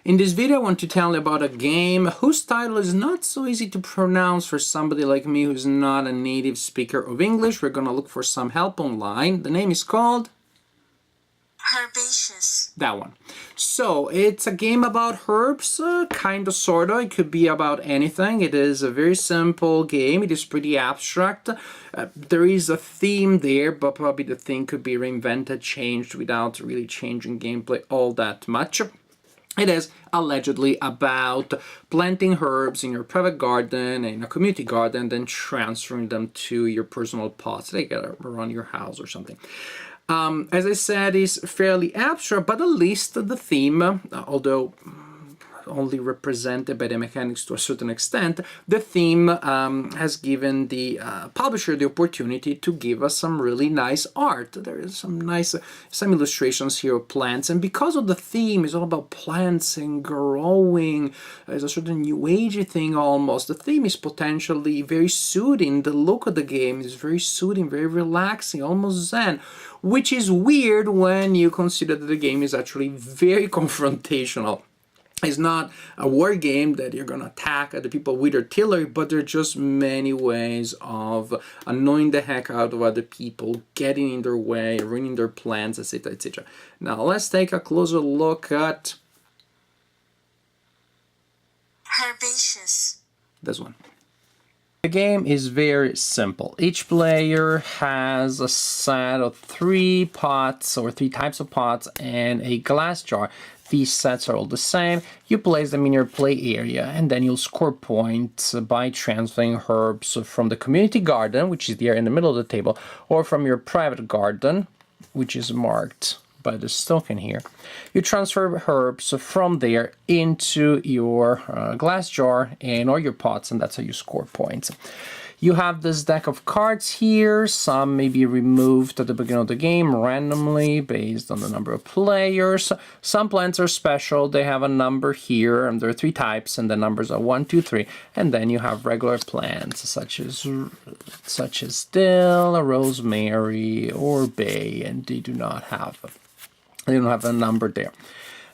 In this video, I want to tell you about a game whose title is not so easy to pronounce for somebody like me who's not a native speaker of English. We're gonna look for some help online. The name is called Herbaceous. that one. So it's a game about herbs, kind of, sort of. It could be about anything. It is a very simple game. It is pretty abstract. There is a theme there, but probably the theme could be reinvented, changed without really changing gameplay all that much. It is allegedly about planting herbs in your private garden, in a community garden, then transferring them to your personal pots. They get around your house or something. As I said, is fairly abstract, but at least the theme, although only represented by the mechanics to a certain extent, the theme has given the publisher the opportunity to give us some really nice art. There is some illustrations here of plants, and because of the theme, it's all about plants and growing. There's a certain new agey thing almost. The theme is potentially very soothing. The look of the game is very soothing, very relaxing, almost zen, which is weird when you consider that the game is actually very confrontational. It's not a war game that you're going to attack other people with artillery, but there are just many ways of annoying the heck out of other people, getting in their way, ruining their plans, etc., etc. Now, let's take a closer look at Herbaceous. this one. The game is very simple. Each player has a set of 3 pots or 3 types of pots and a glass jar. These sets are all the same. You place them in your play area and then you'll score points by transferring herbs from the community garden, which is there in the middle of the table, or from your private garden, which is marked by this token here. You transfer herbs from there into your glass jar and or your pots, and that's how you score points. You have this deck of cards here. Some may be removed at the beginning of the game randomly based on the number of players. Some plants are special. They have a number here, and there are 3 types, and the numbers are 1, 2, 3. And then you have regular plants such as dill, rosemary, or bay, and they don't have a number there.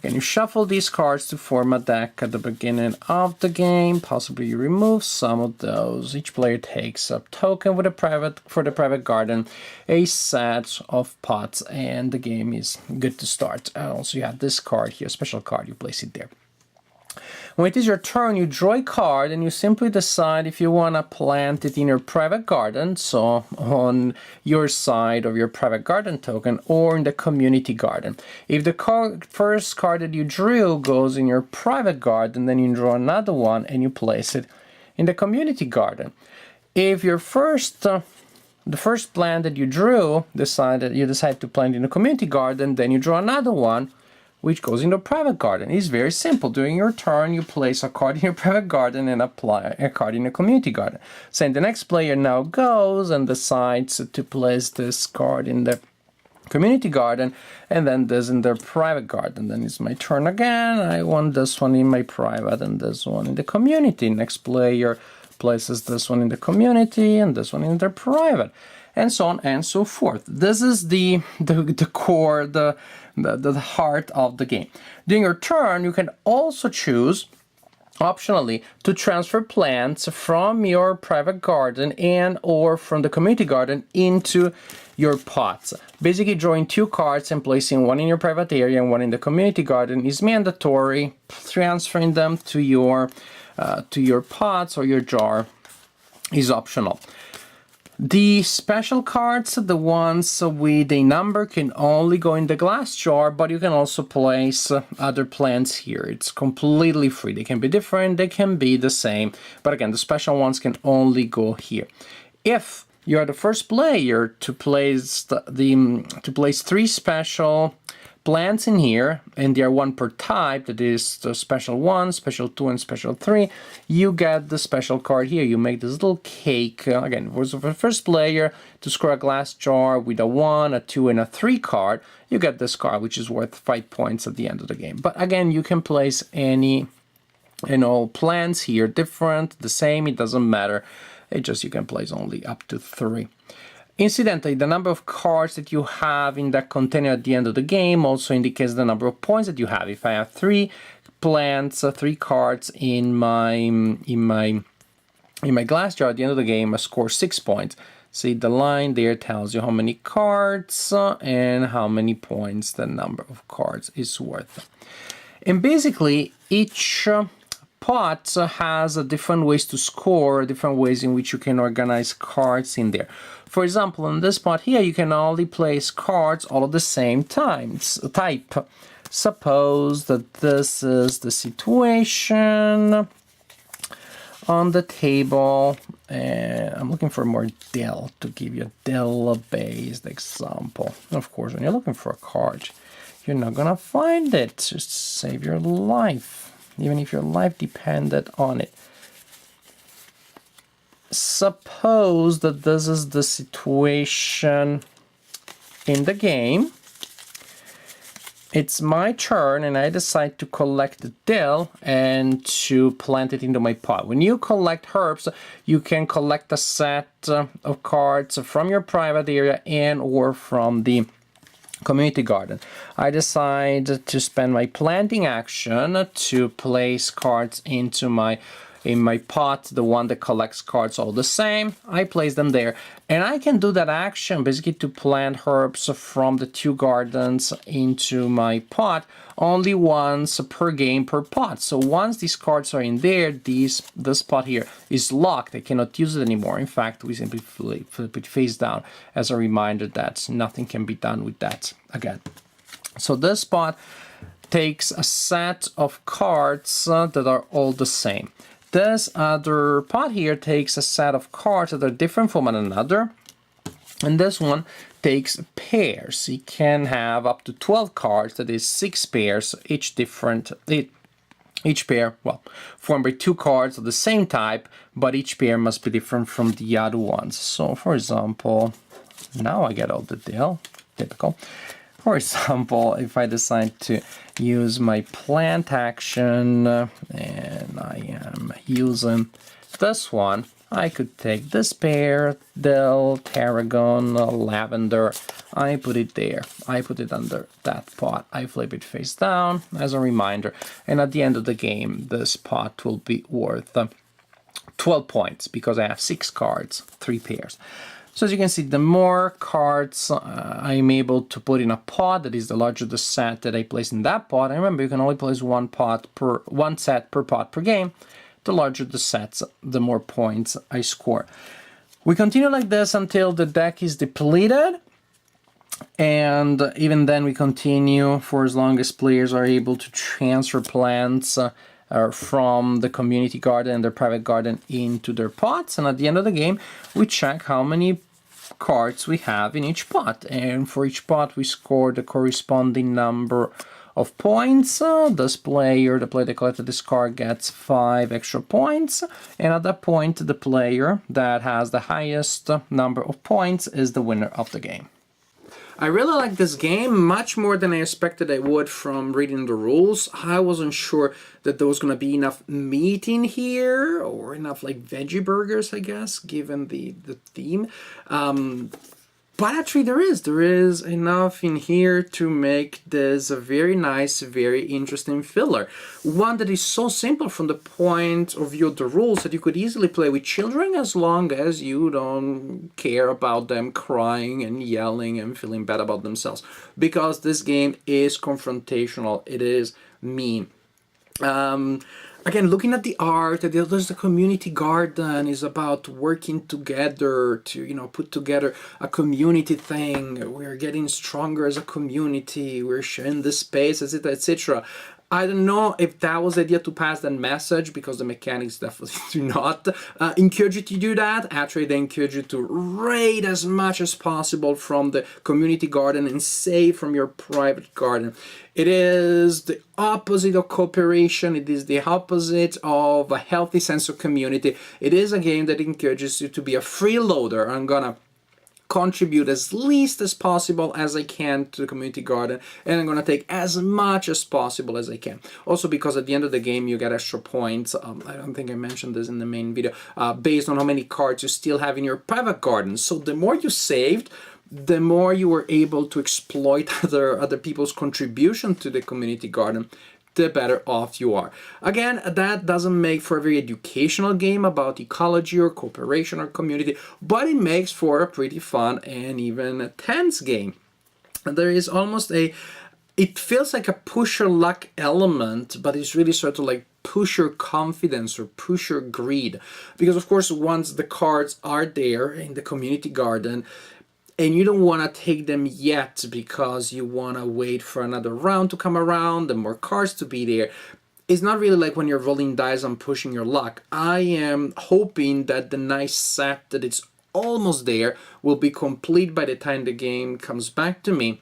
Again, you shuffle these cards to form a deck at the beginning of the game. Possibly you remove some of those. Each player takes a token for the private garden, a set of pots, and the game is good to start. And also you have this card here, a special card, you place it there. When it is your turn, you draw a card and you simply decide if you want to plant it in your private garden, so on your side of your private garden token, or in the community garden. If the first card that you drew goes in your private garden, then you draw another one and you place it in the community garden. If your the first plant that you drew you decide to plant in the community garden, then you draw another one which goes into a private garden. It's very simple. During your turn, you place a card in your private garden and apply a card in your community garden. So the next player now goes and decides to place this card in the community garden and then this in their private garden. Then it's my turn again. I want this one in my private and this one in the community. Next player places this one in the community and this one in their private, and so on and so forth. This is the core, the heart of the game. During your turn, you can also choose, optionally, to transfer plants from your private garden and or from the community garden into your pots. Basically, drawing 2 cards and placing one in your private area and one in the community garden is mandatory. Transferring them to your pots or your jar is optional. The special cards, the ones with a number, can only go in the glass jar, but you can also place other plants here. It's completely free. They can be different, they can be the same, but again, the special ones can only go here. If you are the first player to place to place 3 special plants in here, and they are 1 per type, that is the special 1, special 2, and special 3, you get the special card here. You make this little cake, again, for the first player to score a glass jar with a 1, a 2, and a 3 card, you get this card, which is worth 5 points at the end of the game. But again, you can place any and all plants here, different, the same, it doesn't matter. You can place only up to 3. Incidentally, the number of cards that you have in that container at the end of the game also indicates the number of points that you have. If I have 3 plants, 3 cards in my glass jar, at the end of the game, I score 6 points. See, the line there tells you how many cards and how many points the number of cards is worth. And basically, each pot has different ways to score, different ways in which you can organize cards in there. For example, in this pot here, you can only place cards all at the same type. Suppose that this is the situation on the table, and I'm looking for more dill to give you a dill-based example. Of course, when you're looking for a card, you're not gonna find it. Just save your life, even if your life depended on it. Suppose that this is the situation in the game. It's my turn and I decide to collect the dill and to plant it into my pot. When you collect herbs, you can collect a set of cards from your private area and or from the community garden. I decide to spend my planting action to place cards into my pot, the one that collects cards all the same. I place them there, and I can do that action basically to plant herbs from the 2 gardens into my pot only once per game per pot. So once these cards are in there, this pot here is locked. I cannot use it anymore. In fact, we simply flip it face down as a reminder that nothing can be done with that again. So this pot takes a set of cards that are all the same. This other pot here takes a set of cards that are different from one another, and this one takes pairs. You can have up to 12 cards, that is 6 pairs, each pair, well, formed by 2 cards of the same type, but each pair must be different from the other ones. So, for example, now I get all the deal, typical. For example, if I decide to use my plant action and I am using this one, I could take this pair, dill, tarragon, lavender, I put it there, I put it under that pot, I flip it face down as a reminder, and at the end of the game this pot will be worth 12 points because I have 6 cards, 3 pairs. So as you can see, the more cards I'm able to put in a pot, that is the larger the set that I place in that pot. And remember, you can only place one set per pot per game. The larger the sets, the more points I score. We continue like this until the deck is depleted. And even then we continue for as long as players are able to transfer plants from the community garden and their private garden into their pots. And at the end of the game, we check how many cards we have in each pot, and for each pot we score the corresponding number of points. The player that collected this card gets 5 extra points, and at that point the player that has the highest number of points is the winner of the game. I really like this game, much more than I expected I would from reading the rules. I wasn't sure that there was going to be enough meat in here, or enough like veggie burgers, I guess, given the theme. But actually there is enough in here to make this a very nice, very interesting filler. One that is so simple from the point of view of the rules that you could easily play with children as long as you don't care about them crying and yelling and feeling bad about themselves. Because this game is confrontational, it is mean. Again, looking at the art, there's the community garden is about working together to, put together a community thing. We're getting stronger as a community. We're sharing the space, etc., etc. I don't know if that was the idea to pass that message, because the mechanics definitely do not encourage you to do that. Actually, they encourage you to raid as much as possible from the community garden and save from your private garden. It is the opposite of cooperation. It is the opposite of a healthy sense of community. It is a game that encourages you to be a freeloader. I'm gonna contribute as least as possible as I can to the community garden, and I'm going to take as much as possible as I can. Also because at the end of the game you get extra points, I don't think I mentioned this in the main video, based on how many cards you still have in your private garden. So the more you saved, the more you were able to exploit other people's contribution to the community garden. the better off you are. Again, that doesn't make for a very educational game about ecology or cooperation or community, but it makes for a pretty fun and even tense game. There is almost it feels like a push your luck element, but it's really sort of like push your confidence or push your greed. Because of course, once the cards are there in the community garden, and you don't want to take them yet because you want to wait for another round to come around and more cards to be there. It's not really like when you're rolling dice and pushing your luck. I am hoping that the nice set that it's almost there will be complete by the time the game comes back to me.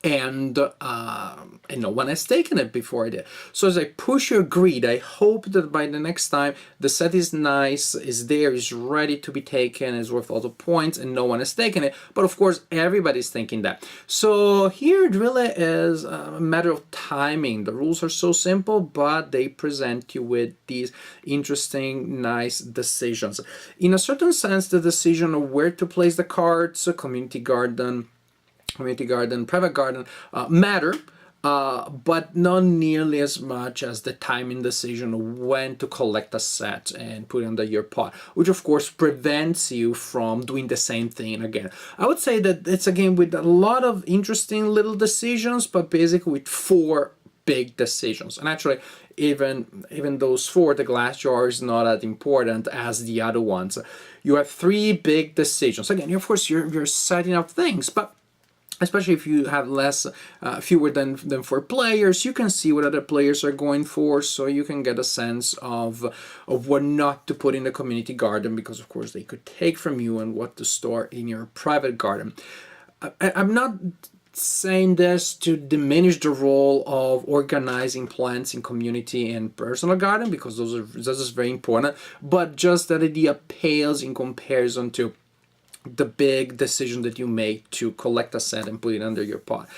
And no one has taken it before I did. So as I push your greed, I hope that by the next time the set is nice, is there, is ready to be taken, is worth all the points, and no one has taken it. But of course, everybody's thinking that. So here it really is a matter of timing. The rules are so simple, but they present you with these interesting, nice decisions. In a certain sense, the decision of where to place the cards, community garden, private garden matter, but not nearly as much as the timing decision of when to collect a set and put it under your pot, which of course prevents you from doing the same thing again. I would say that it's a game with a lot of interesting little decisions, but basically with 4 big decisions. And actually, even those 4, the glass jar is not as important as the other ones. You have 3 big decisions. Again, of course, you're setting up things, but especially if you have fewer than 4 players, you can see what other players are going for, so you can get a sense of what not to put in the community garden, because of course they could take from you, and what to store in your private garden. I'm not saying this to diminish the role of organizing plants in community and personal garden, because this is very important, but just that idea pales in comparison to the big decision that you make to collect a set and put it under your pot.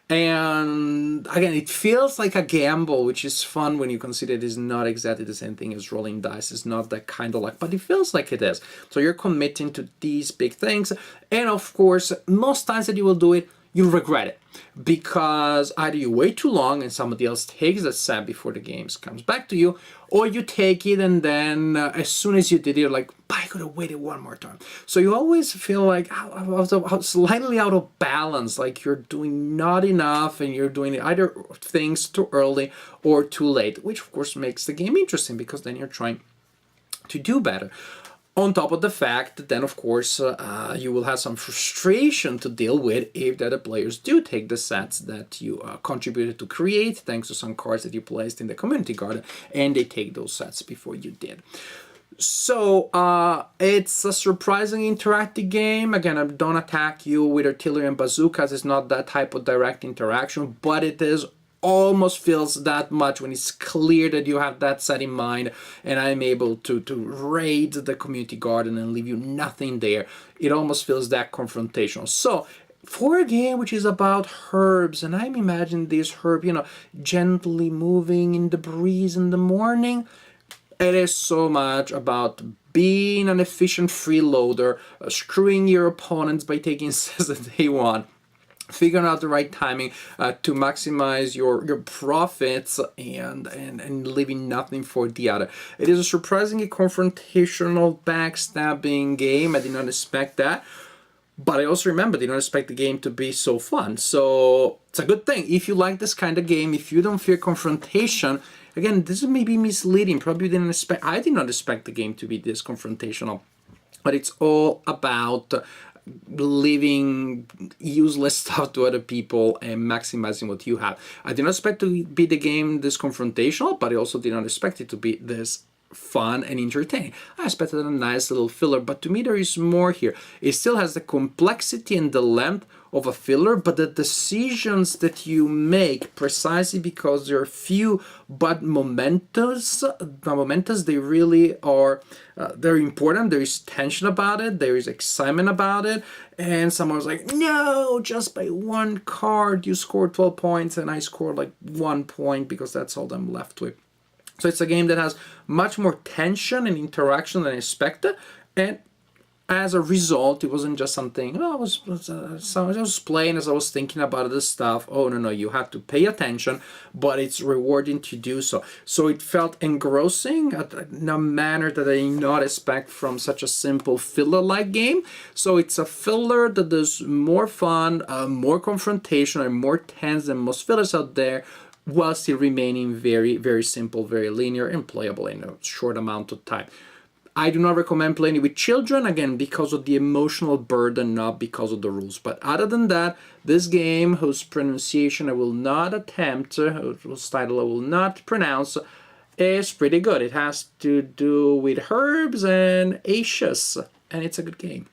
And again, it feels like a gamble, which is fun when you consider it is not exactly the same thing as rolling dice. It's not that kind of luck, but it feels like it is. So you're committing to these big things, and of course, most times that you will do it, you'll regret it, because either you wait too long and somebody else takes that set before the game comes back to you, or you take it and then as soon as you did it, you're like, I could have waited one more time. So you always feel like slightly out of balance, like you're doing not enough and you're doing either things too early or too late, which of course makes the game interesting, because then you're trying to do better. On top of the fact that then, of course, you will have some frustration to deal with if the other players do take the sets that you contributed to create, thanks to some cards that you placed in the community garden, and they take those sets before you did. So it's a surprisingly interactive game. Again, I don't attack you with artillery and bazookas. It's not that type of direct interaction, but it is almost feels that much when it's clear that you have that set in mind, and I'm able to raid the community garden and leave you nothing there. It almost feels that confrontational. So for a game which is about herbs, and I'm imagining this herb, gently moving in the breeze in the morning, it is so much about being an efficient freeloader, screwing your opponents by taking sets that they want, figuring out the right timing to maximize your profits, and leaving nothing for the other. It is a surprisingly confrontational, backstabbing game. I did not expect that. But I also remember, did not expect the game to be so fun. So it's a good thing. If you like this kind of game, if you don't fear confrontation, again, this is maybe misleading. Probably didn't expect, I did not expect the game to be this confrontational. But it's all about leaving useless stuff to other people and maximizing what you have. I did not expect to be the game this confrontational, but I also did not expect it to be this fun and entertaining. I expected a nice little filler, but to me there is more here. It still has the complexity and the length of a filler, but the decisions that you make, precisely because they're few but momentous, they really are, they're important. There is tension about it, there is excitement about it, and someone was like, no, just by 1 card you scored 12 points and I scored like 1 point because that's all I'm left with. So it's a game that has much more tension and interaction than I expected, and as a result, it wasn't just something, oh, I was playing as I was thinking about this stuff. Oh, no, you have to pay attention, but it's rewarding to do so. So it felt engrossing in a manner that I did not expect from such a simple filler-like game. So it's a filler that is more fun, more confrontational, and more tense than most fillers out there, while still remaining very, very simple, very linear, and playable in a short amount of time. I do not recommend playing it with children, again, because of the emotional burden, not because of the rules. But other than that, this game, whose pronunciation I will not attempt, whose title I will not pronounce, is pretty good. It has to do with herbs and Herbaceous, and it's a good game.